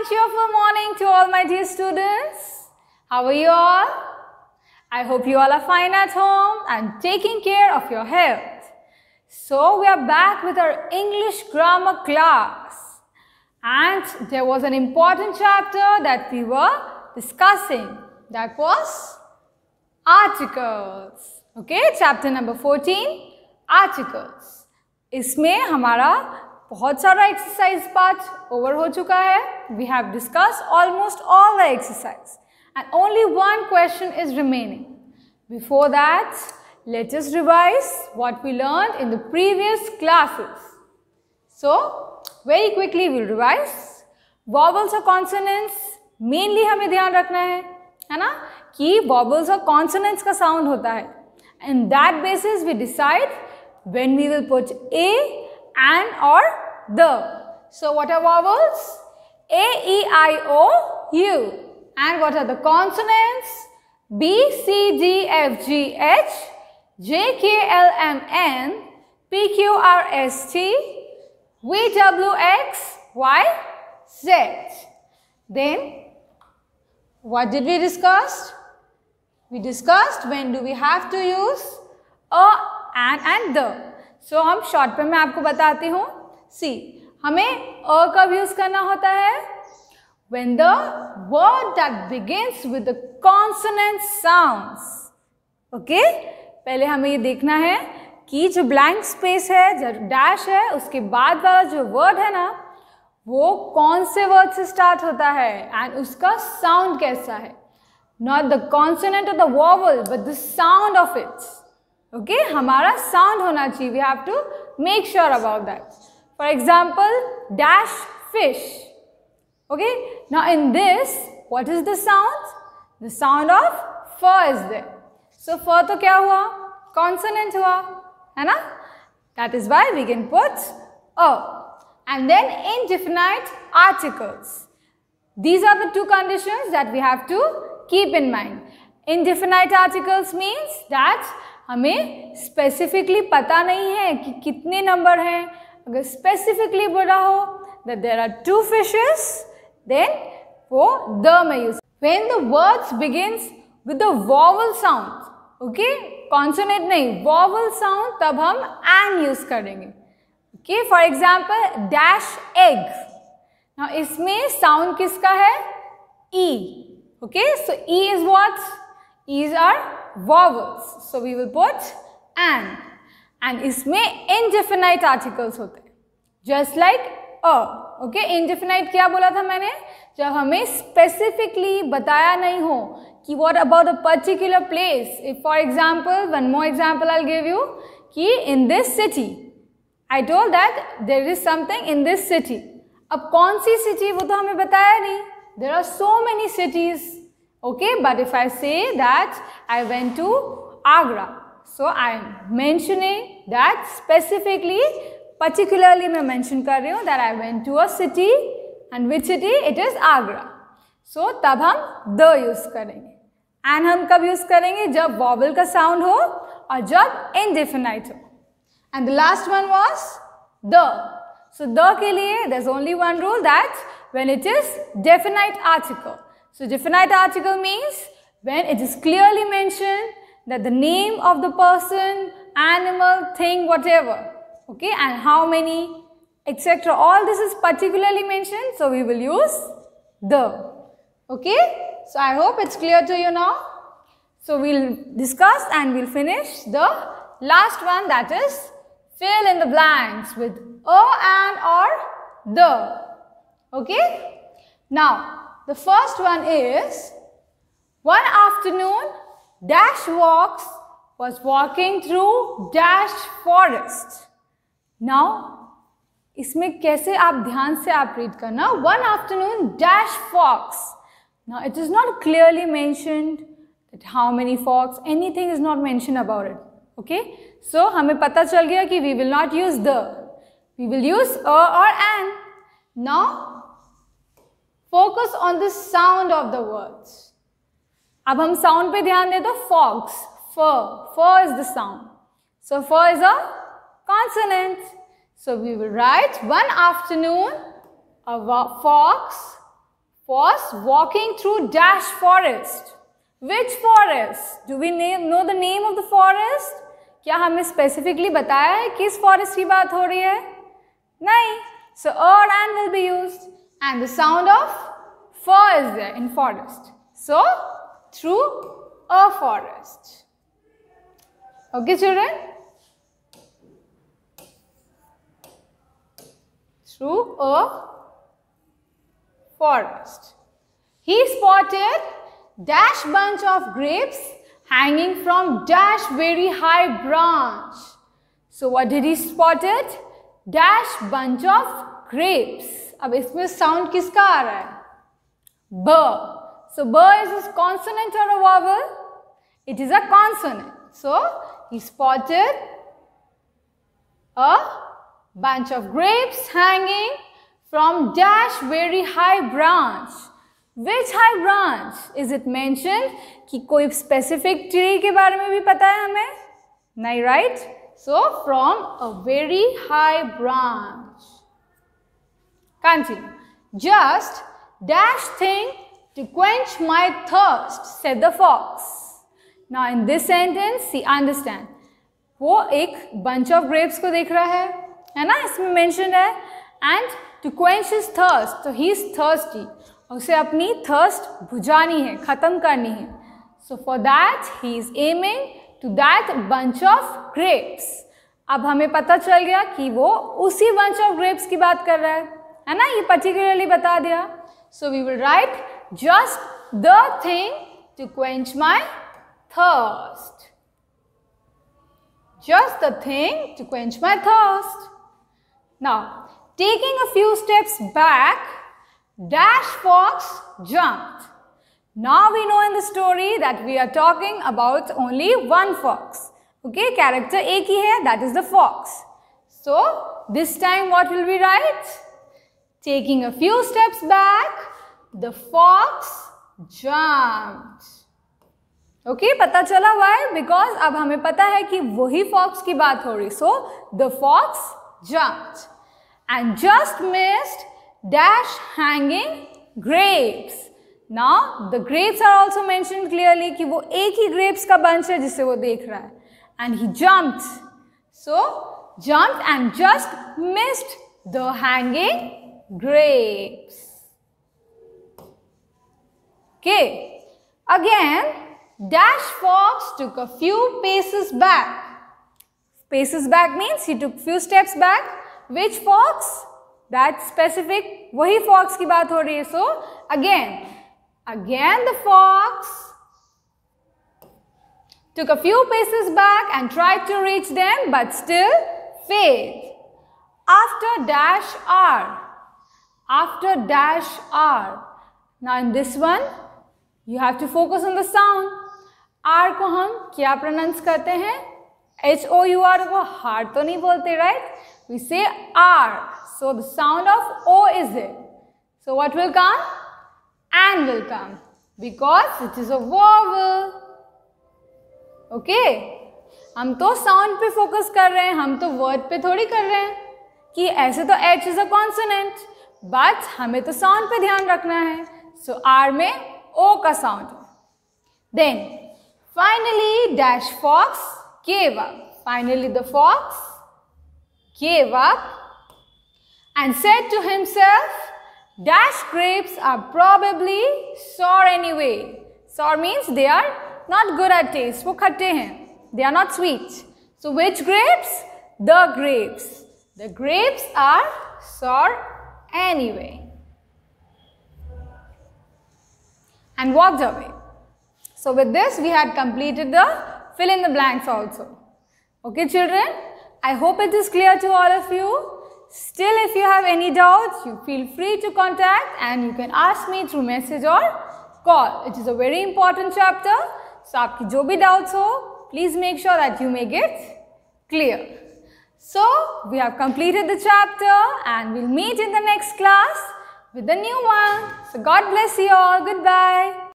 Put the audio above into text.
cheerful morning to all my dear students. How are you all? I hope you all are fine at home and taking care of your health. So we are back with our English grammar class. And there was an important chapter that we were discussing. That was articles. Okay, chapter number 14, articles. इसमें हमारा बहुत सारा exercise part over हो चुका है. We have discussed almost all the exercise and only one question is remaining. Before that, let us revise what we learned in the previous classes. So, very quickly we'll revise. Vowels or consonants mainly हमें ध्यान रखना है ना, कि vowels और consonants का sound होता है. And that basis we decide when we will put a, an or the. So what are vowels? A, E, I, O, U. And what are the consonants? B, C, D, F, G, H, J, K, L, M, N, P, Q, R, S, T, V, W, X, Y, Z. Then what did we discuss? We discussed when do we have to use a, an and the. So हम short पे मैं आपको बताती हूँ. See, हमें a कब use करना होता है? When the word that begins with the consonant sounds. Okay? पहले हमें ये देखना है कि जो blank space है, जो dash है, उसके बाद वाला जो word है ना, वो कौन से word से start होता है and उसका sound कैसा है. Not the consonant or the vowel, but the sound of it. Okay, हमारा sound होना चाहिए. We have to make sure about that. For example, dash fish. Okay, now in this, what is the sound? The sound of f is there. So f तो क्या हुआ? Consonant हुआ, है ना? That is why we can put a. And then indefinite articles. These are the two conditions that we have to keep in mind. Indefinite articles means that हमें specifically पता नहीं है कि कितने number हैं. अगर specifically बोला हो that there are 2 fishes, then वो the में use. When the words begins with the vowel sound, okay, consonant नहीं, vowel sound, तब हम and use करेंगे. Okay, for example, dash egg. Now इसमें sound किसका है? E. Okay, so E is what? E's are vowels. So we will put and. And इसमें indefinite articles होते हैं. Just like a. Okay, indefinite क्या बोला था मैंने? जब हमें specifically बताया नहीं हो कि what about a particular place. If for example, one more example I'll give you, कि in this city, I told that there is something in this city. अब कौन सी city वो तो हमें बताया नहीं. There are so many cities, okay, but if I say that I went to Agra, so I am mentioning that specifically, particularly मैं mention कर रही हूँ that I went to a city and which city? It is Agra. So तब हम the use करेंगे. And हम कब use करेंगे? जब vowel का sound हो और जब indefinite हो. And the last one was the. So the के लिए there's only one rule, that when it is definite article. So definite article means when it is clearly mentioned that the name of the person, animal, thing, whatever, okay, and how many, etc. All this is particularly mentioned, so we will use the. Okay, so I hope it's clear to you now. So we'll discuss and we'll finish the last one, that is fill in the blanks with a, an or the. Okay, now the first one is, one afternoon dash was walking through dash forest. Now इसमें कैसे आप ध्यान से आप read करना. One afternoon dash fox. Now it is not clearly mentioned that how many fox, anything is not mentioned about it. Okay, so हमें पता चल गया कि we will not use the, we will use a or an. Now focus on the sound of the words. अब हम sound पे ध्यान दें तो fox, fur is the sound. So fur is a consonant. So we will write one afternoon a fox was walking through dash forest. Which forest? Do we know the name of the forest? क्या हमें specifically बताया है किस forest की बात हो रही है? नहीं. So or and will be used, and the sound of for is there in forest. So through a forest. Okay, children? Through a forest. He spotted dash bunch of grapes hanging from dash very high branch. So what did he spotted? Dash bunch of grapes. अब इसमें sound किसका आ रहा है? B. So B is a consonant or a vowel? It is a consonant. So he spotted a bunch of grapes hanging from dash very high branch. Which high branch? Is it mentioned कि कोई specific tree के बारे में भी पता है हमें? नहीं, right? So from a very high branch. Continue. Just dash thing to quench my thirst, said the fox. Now in this sentence, see, understand. वो एक bunch of grapes को देख रहा है ना? इसमें mentioned है. And to quench his thirst, so he is thirsty. उसे अपनी thirst बुझानी है, खत्म करनी है. So for that, he is aiming to that bunch of grapes. अब हमें पता चल गया कि वो उसी bunch of grapes की बात कर रहा है ना? ये particularly बता दिया. So we will write just the thing to quench my thirst. Just the thing to quench my thirst. Now, taking a few steps back, dash fox jumped. Now we know in the story that we are talking about only one fox. Okay, character एक ही है, that is the fox. So this time what will we write? Taking a few steps back, the fox jumped. Okay, पता चला why? Because अब हमें पता है कि वही fox की बात हो रही. So the fox jumped and just missed dash hanging grapes. Now the grapes are also mentioned clearly कि वो एक ही grapes का bunch है जिसे वो देख रहा है. And he jumped. So jumped and just missed the hanging grapes. Okay. Again, dash fox took a few paces back. Paces back means he took few steps back. Which fox? That specific, वही fox की बात हो रही है. So again the fox took a few paces back and tried to reach them, but still failed. After dash R. After dash R. Now in this one, you have to focus on the sound. R को हम क्या pronounce करते हैं? H-O-U-R को hard तो नहीं बोलते, right? We say R. So the sound of O is there. So what will come? An will come. Because it is a vowel. Okay? हम तो sound पे focus कर रहे हैं, हम तो word पे थोड़ी कर रहे हैं कि ऐसे तो H is a consonant, but हमें तो sound पे ध्यान रखना है. So R में O का sound. Then finally dash fox gave up. Finally the fox gave up and said to himself, dash grapes are probably sour anyway. Sour means they are not good at taste. वो खट्टे हैं. They are not sweet. So which grapes? The grapes. The grapes are sour anyway. And walked away. So with this we had completed the fill in the blanks also. Okay children, I hope it is clear to all of you. Still if you have any doubts, you feel free to contact and you can ask me through message or call. It is a very important chapter. So आपकी जो भी doubts हो, please make sure that you make it clear. So we have completed the chapter and we'll meet in the next class with a new one. So God bless you all. Goodbye.